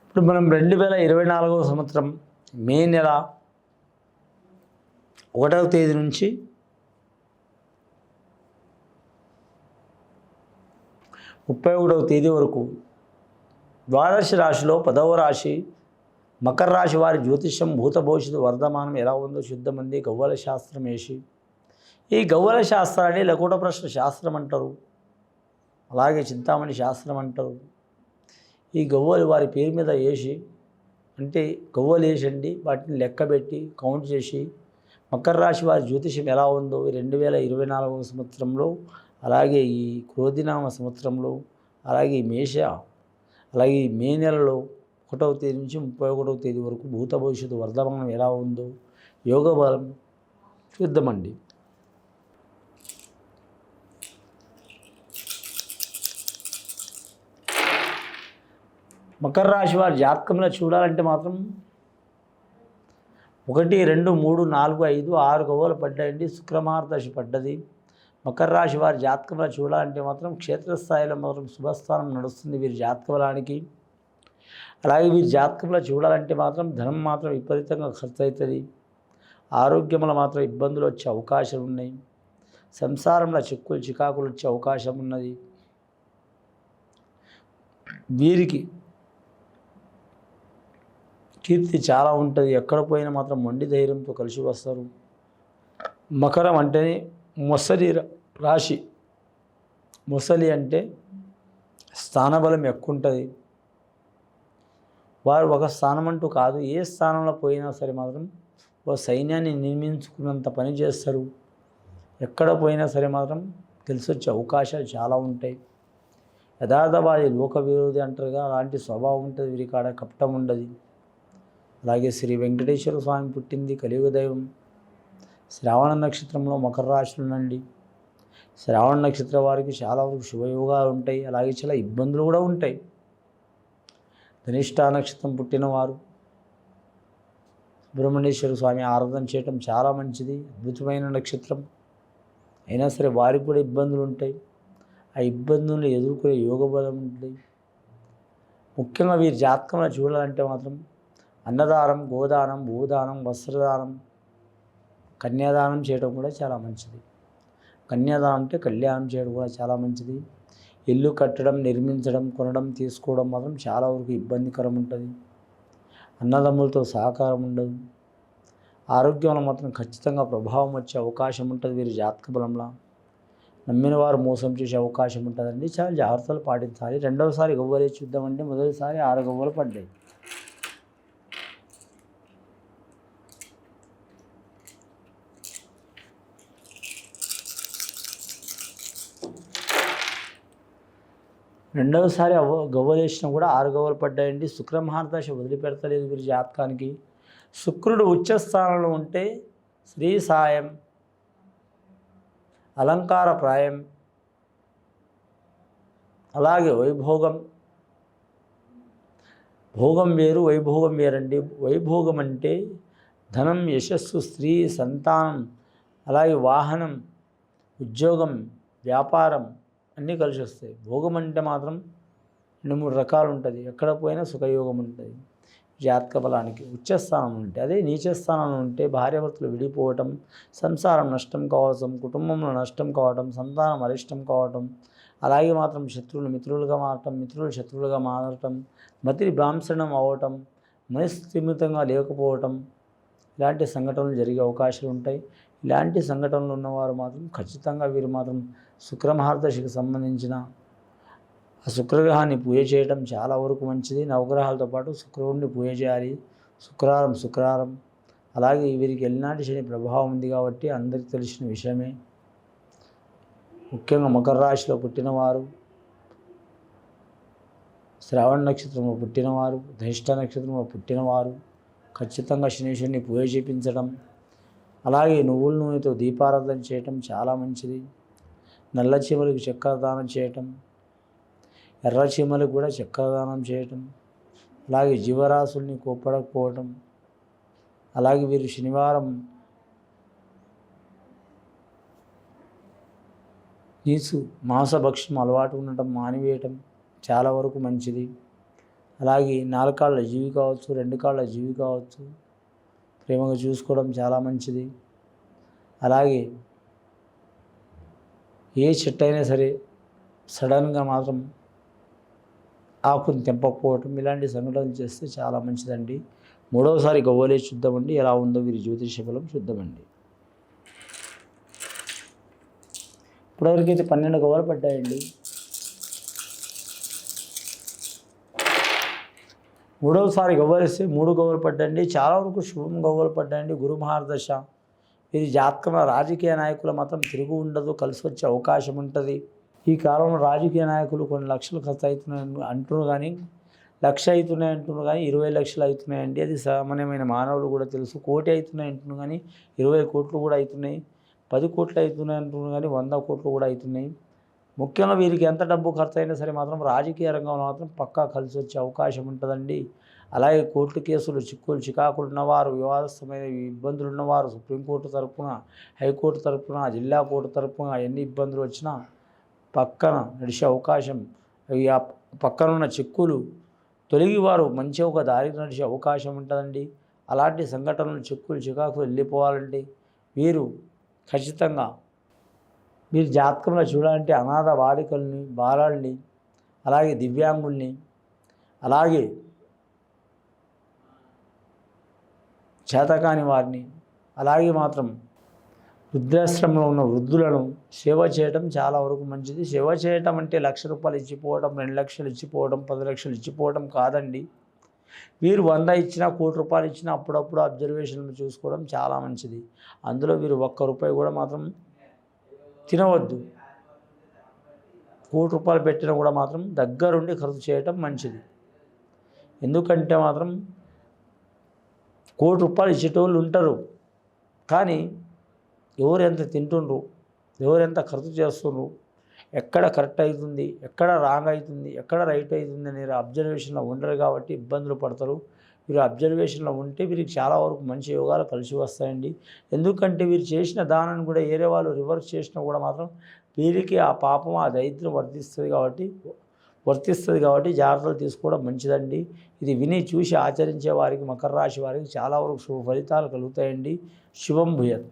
ఇప్పుడు మనం 2024వ సంవత్సరం మే నెల 1వ తేదీ నుంచి 31వ తేదీ వరకు ద్వాదశ రాశిలో 10వ రాశి మకర రాశి వారి జ్యోతిష్యం భూత భవిష్యత్తు వర్ధమానం ఎలా ఉందో చూద్దామంది. గవ్వల శాస్త్రం వేసి ఈ గవ్వల శాస్త్రాన్ని లకుట ప్రశ్న శాస్త్రం అంటారు, అలాగే చింతామణి శాస్త్రం అంటారు. ఈ గవ్వలు వారి పేరు మీద వేసి అంటే గవ్వలు వేసండి వాటిని లెక్కబెట్టి కౌంట్ చేసి మకర రాశి వారి జ్యోతిష్యం ఎలా ఉందో 2024వ సంవత్సరంలో, అలాగే ఈ క్రోధినామ సంవత్సరంలో, అలాగే ఈ అలాగే ఈ మే నెలలో 1వ తేదీ నుంచి 31వ తేదీ వరకు భూత భవిష్యత్తు వర్ధమానం ఎలా ఉందో యోగ బలం చూద్దామండి. మకర రాశి వారి జాతకంలో చూడాలంటే మాత్రం 1, 2, 3, 4, 5, 6 గవ్వలు పడ్డాయండి. శుక్రమహారదశి పడ్డది. మకర రాశి వారి జాతకంలో చూడాలంటే మాత్రం క్షేత్రస్థాయిలో మాత్రం శుభస్థానం నడుస్తుంది వీరి జాతకబలానికి. అలాగే వీరి జాతకంలో చూడాలంటే మాత్రం ధనం మాత్రం విపరీతంగా ఖర్చు అవుతుంది. ఆరోగ్యంలో మాత్రం ఇబ్బందులు వచ్చే అవకాశం ఉన్నాయి. సంసారంలో చికాకులు వచ్చే అవకాశం ఉన్నది. వీరికి కీర్తి చాలా ఉంటుంది. ఎక్కడ పోయినా మాత్రం మొండి ధైర్యంతో కలిసి వస్తారు. మకరం అంటేనే మొసలి రాశి. మొసలి అంటే స్థానబలం ఎక్కువ ఉంటుంది. వారు ఒక స్థానం అంటూ కాదు, ఏ స్థానంలో పోయినా సరే మాత్రం ఒక సైన్యాన్ని నిర్మించుకున్నంత పని చేస్తారు. ఎక్కడ పోయినా సరే మాత్రం తెలిసి వచ్చే అవకాశాలు చాలా ఉంటాయి. యథార్థవాది లోక విరోధి అంటారుగా, అలాంటి స్వభావం ఉంటుంది వీరి కాడ, కపటం ఉండదు. అలాగే శ్రీ వెంకటేశ్వర స్వామి పుట్టింది కలియుగ దైవం. శ్రావణ నక్షత్రంలో మకర రాశులు నుండి శ్రావణ నక్షత్రం వారికి చాలా వరకు శుభయోగాలు ఉంటాయి. అలాగే చాలా ఇబ్బందులు కూడా ఉంటాయి. ధనిష్ఠ నక్షత్రం పుట్టినవారు సుబ్రహ్మణ్యేశ్వర స్వామి ఆరాధన చేయటం చాలా మంచిది. అద్భుతమైన నక్షత్రం అయినా సరే వారికి కూడా ఇబ్బందులు ఉంటాయి. ఆ ఇబ్బందులను ఎదుర్కొనే యోగ బలం ఉంటుంది. ముఖ్యంగా వీరి జాతకంలో చూడాలంటే మాత్రం అన్నదానం, గోదానం, భూదానం, వస్త్రదానం, కన్యాదానం చేయడం కూడా చాలా మంచిది. కన్యాదానం అంటే కళ్యాణం చేయడం కూడా చాలా మంచిది. ఇల్లు కట్టడం, నిర్మించడం, కొనడం, తీసుకోవడం మాత్రం చాలా వరకు ఇబ్బందికరం ఉంటుంది. అన్నదమ్ములతో సహకారం ఉండదు. ఆరోగ్యంలో మాత్రం ఖచ్చితంగా ప్రభావం వచ్చే అవకాశం ఉంటుంది వీరి జాతక బలంలో. నమ్మిన వారు మోసం చేసే అవకాశం ఉంటుందండి. చాలా జాగ్రత్తలు పాటించాలి. రెండవసారి గవ్వలే చూద్దామంటే మొదటిసారి 6 గవ్వలు పడ్డాయి. రెండవసారి గవ్వలు వేసినా కూడా 6 గవ్వలు పడ్డాయండి. శుక్రమహారదశ వదిలిపెడతలేదు వీరి జాతకానికి. శుక్రుడు ఉచ్చస్థానంలో ఉంటే స్త్రీ సాయం, అలంకార ప్రాయం, అలాగే వైభోగం. భోగం వేరు, వైభోగం వేరండి. వైభోగం అంటే ధనం, యశస్సు, స్త్రీ, సంతానం, అలాగే వాహనం, ఉద్యోగం, వ్యాపారం అన్నీ కలిసి వస్తాయి. భోగం అంటే మాత్రం 2-3 రకాలు ఉంటుంది. ఎక్కడ పోయినా సుఖయోగం ఉంటుంది జాతక బలానికి. ఉచ్చస్థానం ఉంటే, అదే నీచస్థానంలో ఉంటే భార్యాభర్తలు విడిపోవటం, సంసారం నష్టం కావటం, కుటుంబంలో నష్టం కావటం, సంతానం అరిష్టం కావటం, అలాగే మాత్రం శత్రువులు మిత్రులుగా మారటం, మిత్రులు శత్రువులుగా మారటం, మతి భ్రాంసనం అవ్వటం, మనస్థిమితంగా లేకపోవటం, ఇలాంటి సంఘటనలు జరిగే అవకాశాలు ఉంటాయి. ఇలాంటి సంఘటనలు ఉన్నవారు మాత్రం ఖచ్చితంగా వీరు మాత్రం శుక్రమహారదశికి సంబంధించిన ఆ శుక్రగ్రహాన్ని పూజ చేయడం చాలా వరకు మంచిది. నవగ్రహాలతో పాటు శుక్రుడిని పూజ చేయాలి. శుక్రవారం. అలాగే వీరికి ఎల్నాటి శని ప్రభావం ఉంది కాబట్టి అందరికీ తెలిసిన విషయమే. ముఖ్యంగా మకర రాశిలో పుట్టినవారు, శ్రావణ నక్షత్రంలో పుట్టినవారు, ధనిష్ఠ నక్షత్రంలో పుట్టినవారు ఖచ్చితంగా శనీశ్వరుని పూజ చేయించడం, అలాగే నువ్వుల నూనెతో దీపారాధన చేయటం చాలా మంచిది. నల్ల చీమలకు చక్కెర దానం చేయటం, ఎర్ర చీమలకు కూడా చక్కెర దానం చేయటం, అలాగే జీవరాశుల్ని కోప్పడకపోవటం, అలాగే వీరు శనివారం నీసు మాంసభక్షం అలవాటు ఉండటం మానివేయటం చాలా వరకు మంచిది. అలాగే 4 కాళ్ళ జీవి కావచ్చు, 2 కాళ్ళ జీవి కావచ్చు, ప్రేమగా చూసుకోవడం చాలా మంచిది. అలాగే ఏ చెట్టు అయినా సరే సడన్గా మాత్రం ఆకుని తెంపకపోవటం ఇలాంటి సంఘటనలు చేస్తే చాలా మంచిదండి. మూడవసారి గవ్వలే చూద్దామండి ఎలా ఉందో వీరి జ్యోతిష బలం చూద్దామండి. ఇప్పటివరకైతే 12 గవ్వలు పడ్డాయండి. మూడవసారి గవ్వలేస్తే 3 గవ్వలు పడ్డాయండి. చాలా వరకు శుభం గవ్వలు పడ్డాయండి. గురు మహారదశ ఇది జాతకంలో రాజకీయ నాయకుల మాత్రం తిరుగు ఉండదు, కలిసి వచ్చే అవకాశం ఉంటుంది. ఈ కాలంలో రాజకీయ నాయకులు కొన్ని లక్షలు ఖర్చు అవుతున్నాయని అంటున్నారు, కానీ 1,00,000 అవుతున్నాయి అంటున్నారు, కానీ 20 లక్షలు అవుతున్నాయండి. అది సామాన్యమైన మానవులు కూడా తెలుసు. 1 కోటి అవుతున్నాయి అంటున్నారు, కానీ 20 కోట్లు కూడా అవుతున్నాయి. 10 కోట్లు అవుతున్నాయి అంటున్నారు, కానీ 100 కోట్లు కూడా అవుతున్నాయి. ముఖ్యంగా వీరికి ఎంత డబ్బు ఖర్చు అయినా సరే మాత్రం రాజకీయ రంగంలో మాత్రం పక్కా కలిసి వచ్చే అవకాశం ఉంటుందండి. అలాగే కోర్టు కేసులు, చిక్కులు, చికాకులు ఉన్నవారు, వివాదస్థమైన ఇబ్బందులు ఉన్నవారు సుప్రీంకోర్టు తరపున, హైకోర్టు తరపున, జిల్లా కోర్టు తరపున ఎన్ని ఇబ్బందులు వచ్చినా పక్కన నడిచే అవకాశం, ఆ పక్కనున్న చిక్కులు తొలగి వారు మంచి ఒక దారికి నడిచే అవకాశం ఉంటుందండి. అలాంటి సంఘటనలు, చిక్కులు, చికాకులు వెళ్ళిపోవాలండి. వీరు ఖచ్చితంగా మీరు జాతకంలో చూడాలంటే అనాథ బాలికల్ని, బాలల్ని, అలాగే దివ్యాంగుల్ని, అలాగే చేతకాని వారిని, అలాగే మాత్రం వృద్ధాశ్రమంలో ఉన్న వృద్ధులను సేవ చేయడం చాలా వరకు మంచిది. సేవ చేయటం అంటే ₹1,00,000 ఇచ్చిపోవడం, 2 లక్షలు ఇచ్చిపోవడం, 10 లక్షలు ఇచ్చిపోవడం కాదండి. వీరు 100 ఇచ్చినా, ₹1,00,00,000 ఇచ్చినా అప్పుడప్పుడు అబ్జర్వేషన్లు చూసుకోవడం చాలా మంచిది. అందులో వీరు ₹1 కూడా మాత్రం తినవద్దు. ₹1,00,00,000 పెట్టినా కూడా మాత్రం దగ్గరుండి ఖర్చు చేయటం మంచిది. ఎందుకంటే మాత్రం ₹1,00,00,000 ఇచ్చేటోళ్ళు ఉంటారు, కానీ ఎవరు ఎంత తింటుండ్రు, ఎవరు ఎంత ఖర్చు చేస్తుండ్రు, ఎక్కడ కరెక్ట్ అవుతుంది, ఎక్కడ రాంగ్ అవుతుంది, ఎక్కడ రైట్ అవుతుంది అనేది అబ్జర్వేషన్లో ఉండరు కాబట్టి ఇబ్బందులు పడతారు. వీరు అబ్జర్వేషన్లో ఉంటే వీరికి చాలా వరకు మంచి యోగాలు కలిసి వస్తాయండి. ఎందుకంటే వీరు చేసిన దానాన్ని కూడా వేరే వాళ్ళు రివర్స్ చేసినా కూడా మాత్రం వీరికి ఆ పాపం, ఆ దరిద్రం వర్తిస్తుంది కాబట్టి జాగ్రత్తలు తీసుకోవడం మంచిదండి. ఇది విని చూసి ఆచరించే వారికి, మకర రాశి వారికి చాలా వరకు శుభ ఫలితాలు కలుగుతాయండి. శుభం భూయాత్.